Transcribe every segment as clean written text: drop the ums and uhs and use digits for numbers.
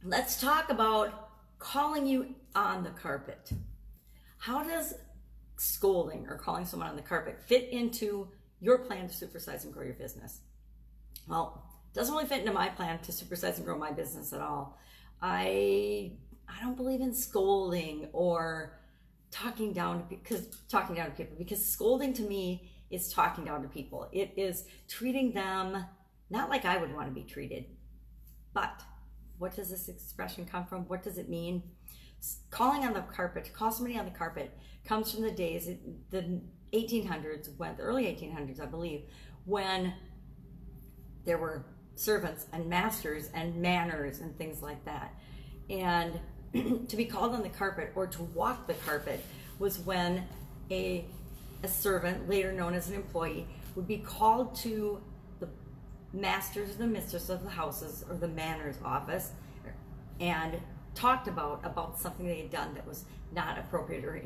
Let's talk about calling you on the carpet. How does scolding or calling someone on the carpet fit into your plan to supersize and grow your business? Well, it doesn't really fit into my plan to supersize and grow my business at all. I don't believe in scolding or talking down to people because scolding to me is talking down to people. It is treating them not like I would want to be treated. But what does this expression come from? What does it mean? Calling on the carpet, to call somebody on the carpet, comes from the days, the 1800s, the early 1800s, I believe, when there were servants and masters and manners and things like that. And to be called on the carpet or to walk the carpet was when a servant, later known as an employee, would be called to the masters or the mistress of the houses or the manor's office and talked about something they had done that was not appropriate or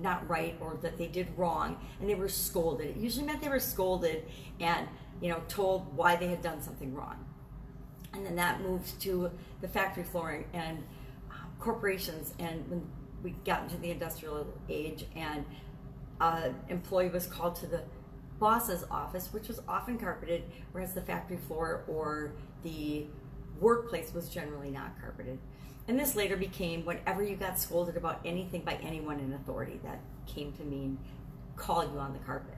not right, or that they did wrong, and they were scolded. It usually meant they were scolded and told why they had done something wrong. And then that moved to the factory floor and corporations, and when we got into the industrial age, and an employee was called to the boss's office, which was often carpeted, whereas the factory floor or the workplace was generally not carpeted. And this later became whenever you got scolded about anything by anyone in authority, that came to mean call you on the carpet.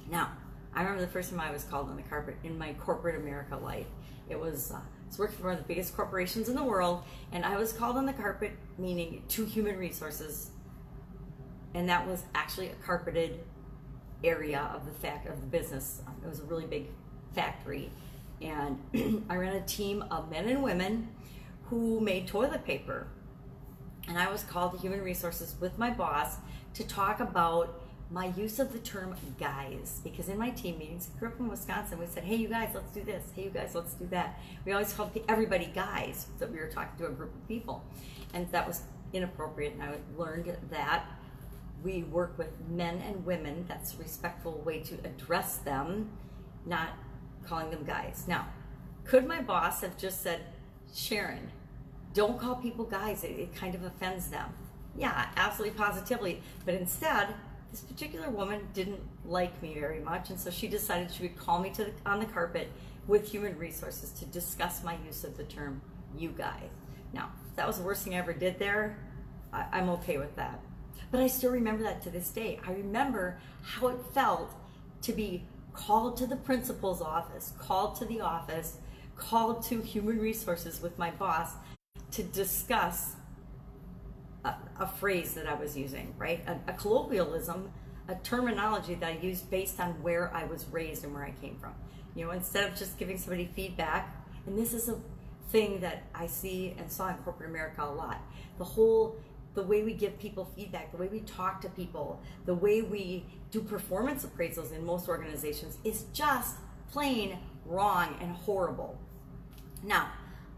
Now, I remember the first time I was called on the carpet in my corporate America life. I was working for one of the biggest corporations in the world, and I was called on the carpet, meaning to human resources, and that was actually a carpeted area of the business. It was a really big factory, and I ran a team of men and women who made toilet paper, and I was called to human resources with my boss to talk about my use of the term guys, because in my team meetings, I grew up in Wisconsin, we said, hey you guys, let's do this, hey you guys, let's do that. We always called everybody guys, so we were talking to a group of people, and that was inappropriate, and I learned that we work with men and women. That's a respectful way to address them, not calling them guys. Now, could my boss have just said, Sharon, don't call people guys, it kind of offends them? Yeah, absolutely, positively, but instead, this particular woman didn't like me very much, and so she decided she would call me on the carpet with human resources to discuss my use of the term you guys. Now, if that was the worst thing I ever did there, I'm okay with that. But I still remember that to this day. I remember how it felt to be called to the principal's office, called to the office, called to human resources with my boss to discuss a phrase that I was using, right? A colloquialism, a terminology that I used based on where I was raised and where I came from. Instead of just giving somebody feedback, and this is a thing that I see and saw in corporate America a lot. The way we give people feedback, the way we talk to people, the way we do performance appraisals in most organizations is just plain wrong and horrible. Now,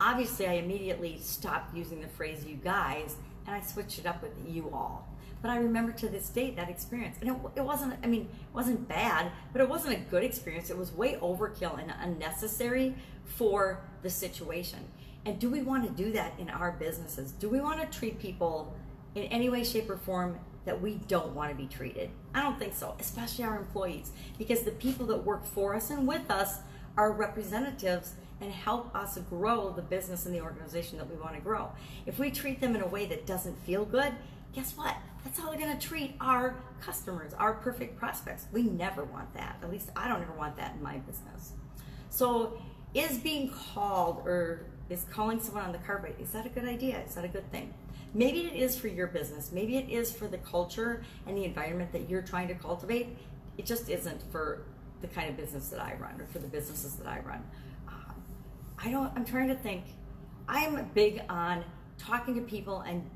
obviously I immediately stopped using the phrase you guys, and I switched it up with you all. But I remember to this day that experience. And it wasn't bad, but it wasn't a good experience. It was way overkill and unnecessary for the situation. And do we want to do that in our businesses? Do we want to treat people in any way, shape, or form that we don't want to be treated? I don't think so, especially our employees, because the people that work for us and with us are representatives and help us grow the business and the organization that we want to grow. If we treat them in a way that doesn't feel good, guess what? That's how they're going to treat our customers, our perfect prospects. We never want that. At least I don't ever want that in my business. So is being called, or is calling someone on the carpet, is that a good idea? Is that a good thing? Maybe it is for your business. Maybe it is for the culture and the environment that you're trying to cultivate. It just isn't for the kind of business that I run, or for the businesses that I run. I'm trying to think. I'm big on talking to people and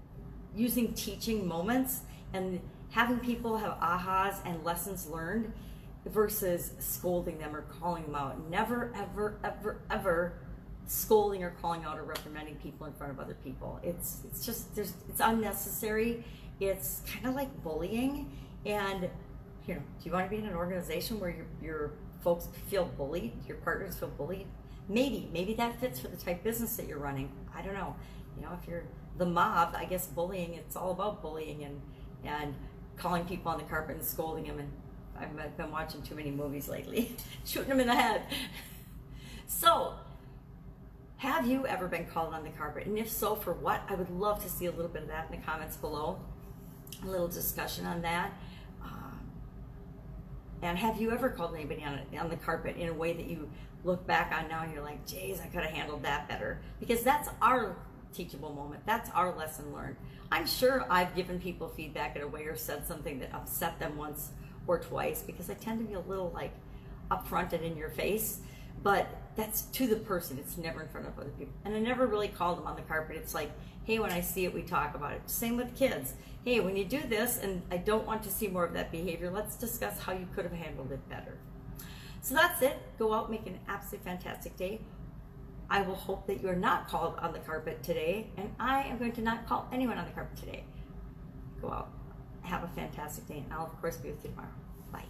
using teaching moments and having people have ahas and lessons learned versus scolding them or calling them out. Never, ever, ever, ever scolding or calling out or reprimanding people in front of other people. It's unnecessary. It's kind of like bullying. And do you want to be in an organization where your folks feel bullied, your partners feel bullied? maybe that fits for the type of business that you're running. I don't know. You know, if you're the mob, I guess bullying, it's all about bullying and calling people on the carpet and scolding them. And I've been watching too many movies lately, shooting them in the head. So, have you ever been called on the carpet? And if so, for what? I would love to see a little bit of that in the comments below. A little discussion on that. And have you ever called anybody on the carpet in a way that you look back on now and you're like, geez, I could have handled that better? Because that's our teachable moment. That's our lesson learned. I'm sure I've given people feedback in a way or said something that upset them once or twice, because I tend to be a little like upfront and in your face, but that's to the person. It's never in front of other people. And I never really called them on the carpet. It's like, hey, when I see it, we talk about it. Same with kids. Hey, when you do this and I don't want to see more of that behavior, let's discuss how you could have handled it better. So that's it. Go out, make an absolutely fantastic day. I will hope that you are not called on the carpet today, and I am going to not call anyone on the carpet today. Go out, have a fantastic day, and I'll of course be with you tomorrow. Bye.